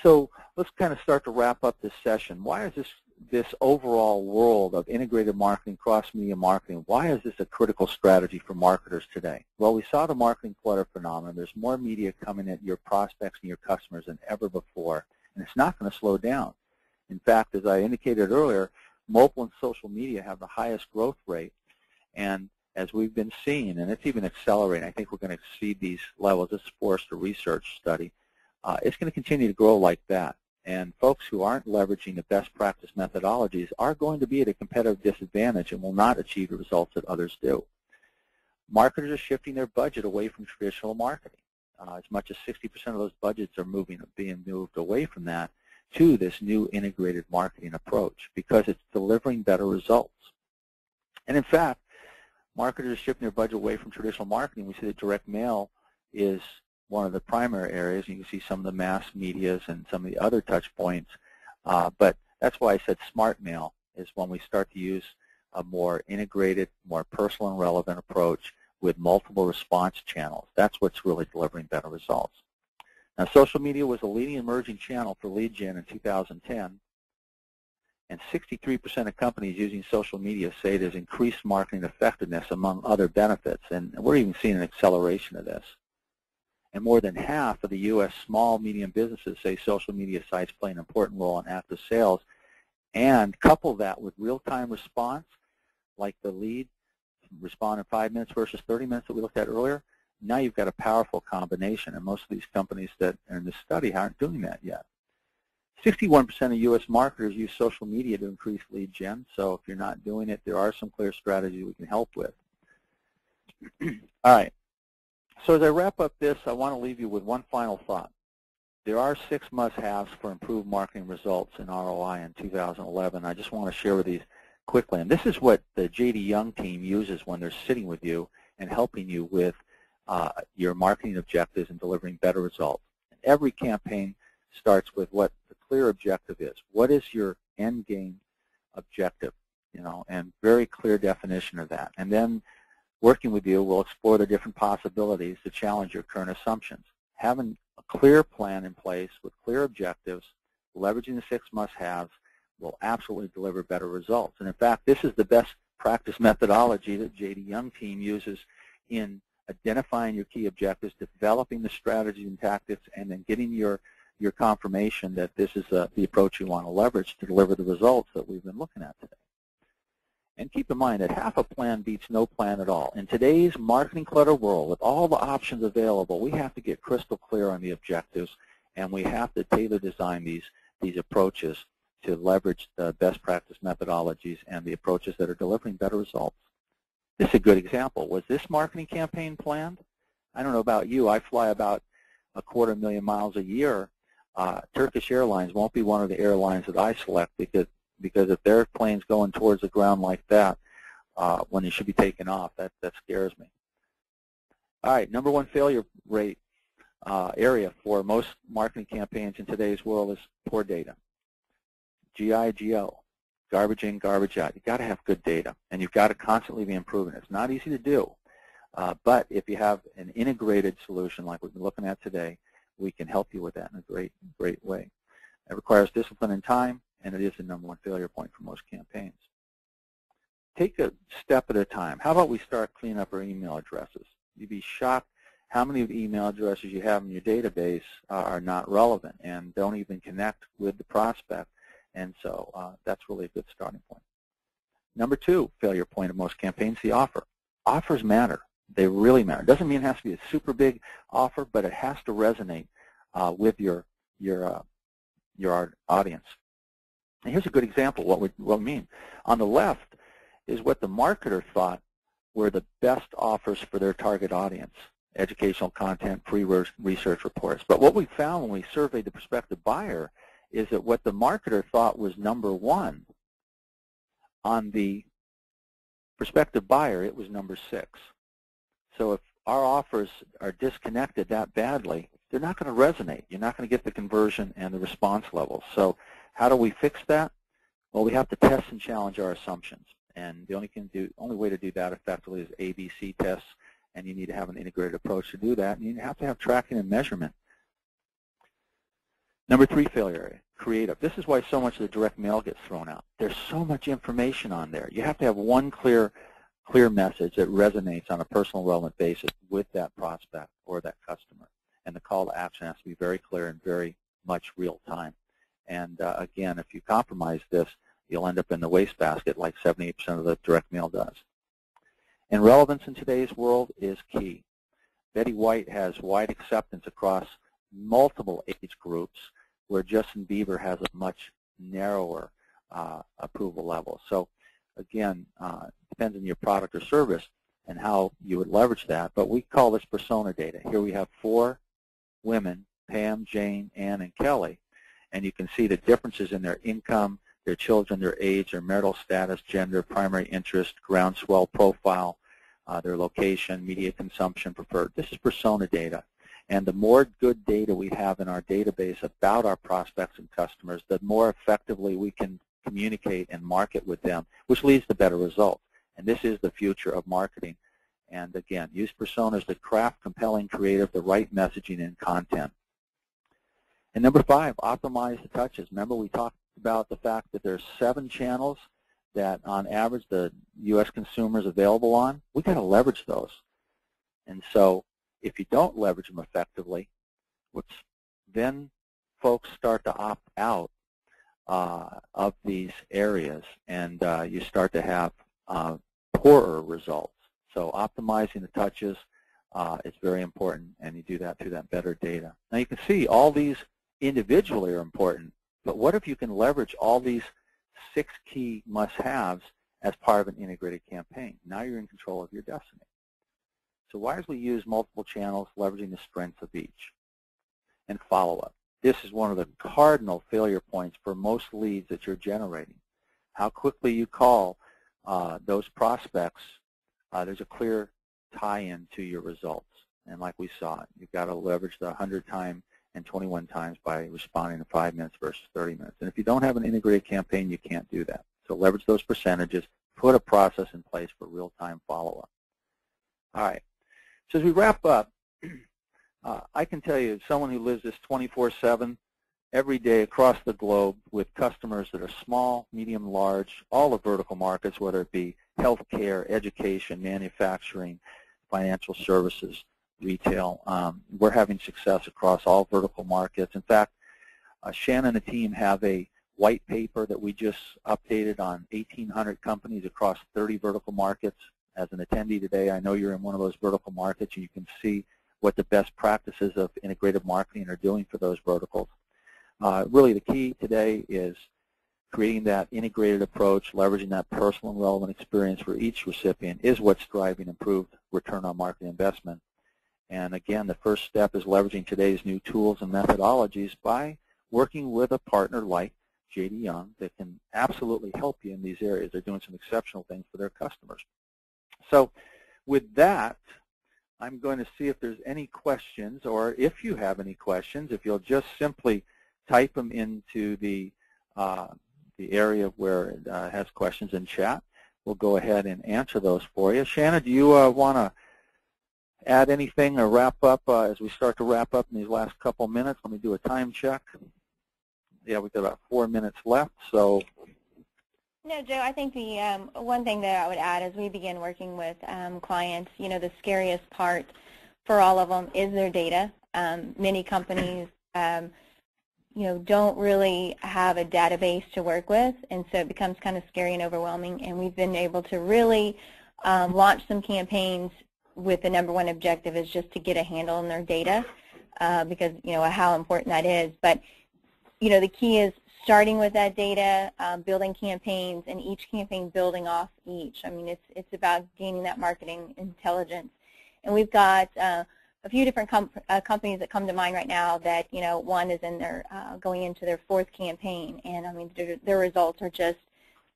So let's kind of start to wrap up this session. Why is this overall world of integrated marketing, cross-media marketing, why is this a critical strategy for marketers today? Well, we saw the marketing clutter phenomenon. There's more media coming at your prospects and your customers than ever before, and it's not going to slow down. In fact, as I indicated earlier, mobile and social media have the highest growth rate, and as we've been seeing, and it's even accelerating, I think we're going to exceed these levels. This is Forrester research study. It's going to continue to grow like that. And folks who aren't leveraging the best practice methodologies are going to be at a competitive disadvantage and will not achieve the results that others do. Marketers are shifting their budget away from traditional marketing. As much as 60% of those budgets are being moved away from that to this new integrated marketing approach because it's delivering better results. And in fact, marketers are shifting their budget away from traditional marketing. We see that direct mail is one of the primary areas. You can see some of the mass medias and some of the other touch points. But that's why I said smart mail is when we start to use a more integrated, more personal and relevant approach with multiple response channels. That's what's really delivering better results. Now, social media was a leading emerging channel for lead gen in 2010, and 63% of companies using social media say it has increased marketing effectiveness among other benefits, and we're even seeing an acceleration of this. And more than half of the U.S. small, medium businesses say social media sites play an important role in active sales, and couple that with real-time response, like the lead respond in 5 minutes versus 30 minutes that we looked at earlier. Now you've got a powerful combination, and most of these companies that are in this study aren't doing that yet. 61% of U.S. marketers use social media to increase lead gen, so if you're not doing it, there are some clear strategies we can help with. All right. So as I wrap up this, I want to leave you with one final thought. There are 6 must-haves for improved marketing results in ROI in 2011. I just want to share with you quickly. And this is what the J.D. Young team uses when they're sitting with you and helping you with your marketing objectives and delivering better results. And every campaign starts with what the clear objective is. What is your end game objective? And very clear definition of that. And then working with you, we'll explore the different possibilities to challenge your current assumptions. Having a clear plan in place with clear objectives, leveraging the 6 must-haves, will absolutely deliver better results. And in fact, this is the best practice methodology that J.D. Young team uses in identifying your key objectives, developing the strategies and tactics, and then getting your confirmation that this is the approach you want to leverage to deliver the results that we've been looking at today. And keep in mind that half a plan beats no plan at all. In today's marketing clutter world, with all the options available, we have to get crystal clear on the objectives, and we have to tailor design these approaches to leverage the best practice methodologies and the approaches that are delivering better results. This is a good example. Was this marketing campaign planned? I don't know about you. I fly about 250,000 miles a year. Turkish Airlines won't be one of the airlines that I select because if their plane's going towards the ground like that, when they should be taking off, that scares me. All right, #1 failure rate area for most marketing campaigns in today's world is poor data. GIGO, garbage in, garbage out. You've got to have good data, and you've got to constantly be improving. It's not easy to do, but if you have an integrated solution like we've been looking at today, we can help you with that in a great way. It requires discipline and time, and it is the #1 failure point for most campaigns. Take a step at a time. How about we start cleaning up our email addresses? You'd be shocked how many of the email addresses you have in your database are not relevant and don't even connect with the prospect, and so that's really a good starting point. #2 failure point of most campaigns, the offer. Offers matter. They really matter. It doesn't mean it has to be a super big offer, but it has to resonate with your audience. And here's a good example of what we mean. On the left is what the marketer thought were the best offers for their target audience: educational content, free research reports. But what we found when we surveyed the prospective buyer is that what the marketer thought was #1, on the prospective buyer, it was #6. So if our offers are disconnected that badly, they're not going to resonate. You're not going to get the conversion and the response levels. So how do we fix that? Well, we have to test and challenge our assumptions. And the only way to do that effectively is ABC tests, and you need to have an integrated approach to do that. And you have to have tracking and measurement. Number 3 failure area, creative. This is why so much of the direct mail gets thrown out. There's so much information on there. You have to have one clear message that resonates on a personal relevant basis with that prospect or that customer. And the call to action has to be very clear and very much real time. And again, if you compromise this, you'll end up in the wastebasket like 78% of the direct mail does. And relevance in today's world is key. Betty White has wide acceptance across multiple age groups, where Justin Bieber has a much narrower approval level. So again, depends on your product or service and how you would leverage that, but we call this persona data. Here we have 4 women, Pam, Jane, Ann, and Kelly, and you can see the differences in their income, their children, their age, their marital status, gender, primary interest, groundswell profile, their location, media consumption preferred. This is persona data. And the more good data we have in our database about our prospects and customers, the more effectively we can communicate and market with them, which leads to better results. And this is the future of marketing. And again, use personas to craft compelling, creative, the right messaging and content. And number 5, optimize the touches. Remember, we talked about the fact that there's 7 channels that on average the U.S. consumer is available on. We've got to leverage those. And so if you don't leverage them effectively, then folks start to opt out of these areas, and you start to have poorer results. So optimizing the touches is very important, and you do that through that better data. Now you can see all these individually are important, but what if you can leverage all these 6 key must-haves as part of an integrated campaign? Now you're in control of your destiny. So wisely use multiple channels, leveraging the strengths of each. And follow-up. This is one of the cardinal failure points for most leads that you're generating. How quickly you call those prospects, there's a clear tie-in to your results. And like we saw, you've got to leverage the 100 times and 21 times by responding in 5 minutes versus 30 minutes. And if you don't have an integrated campaign, you can't do that. So leverage those percentages, put a process in place for real-time follow-up. All right. So as we wrap up, I can tell you, as someone who lives this 24/7 every day across the globe with customers that are small, medium, large, all the vertical markets, whether it be healthcare, education, manufacturing, financial services, retail, we're having success across all vertical markets. In fact, Shannon and the team have a white paper that we just updated on 1,800 companies across 30 vertical markets. As an attendee today, I know you're in one of those vertical markets, and you can see what the best practices of integrative marketing are doing for those verticals. Really the key today is creating that integrated approach, leveraging that personal and relevant experience for each recipient is what's driving improved return on marketing investment. And again, the first step is leveraging today's new tools and methodologies by working with a partner like J.D. Young that can absolutely help you in these areas. They're doing some exceptional things for their customers. So with that, I'm going to see if there's any questions, or if you have any questions, if you'll just simply type them into the area where it has questions in chat. We'll go ahead and answer those for you. Shannon, do you want to add anything or wrap up as we start to wrap up in these last couple minutes? Let me do a time check. Yeah, we've got about 4 minutes left, so. No, Joe, I think the one thing that I would add as we begin working with clients, you know, the scariest part for all of them is their data. Many companies, you know, don't really have a database to work with, and so it becomes kind of scary and overwhelming, and we've been able to really launch some campaigns with the #1 objective is just to get a handle on their data because, you know, how important that is. But, you know, the key is starting with that data, building campaigns, and each campaign building off each. I mean, it's about gaining that marketing intelligence. And we've got a few different companies that come to mind right now that, you know, one is in their going into their 4th campaign, and I mean, their results are just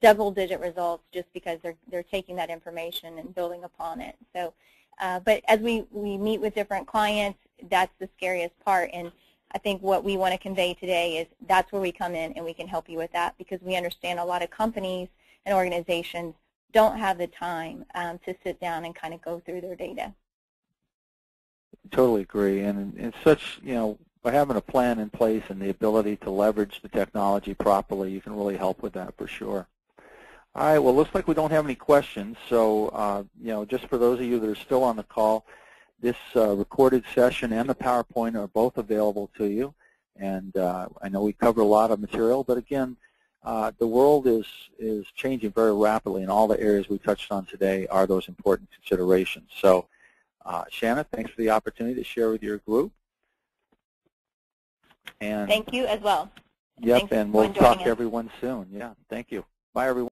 double-digit results just because they're taking that information and building upon it. So, but as we meet with different clients, that's the scariest part. And I think what we want to convey today is that's where we come in and we can help you with that, because we understand a lot of companies and organizations don't have the time to sit down and kind of go through their data. Totally agree, and it's such, you know, by having a plan in place and the ability to leverage the technology properly, you can really help with that for sure. All right, well, looks like we don't have any questions. So, just for those of you that are still on the call, this recorded session and the PowerPoint are both available to you. And I know we covered a lot of material, but again, the world is changing very rapidly, and all the areas we touched on today are those important considerations. So, Shanna, thanks for the opportunity to share with your group. And thank you as well. Yep, and we'll talk to everyone soon. Yeah, thank you. Bye, everyone.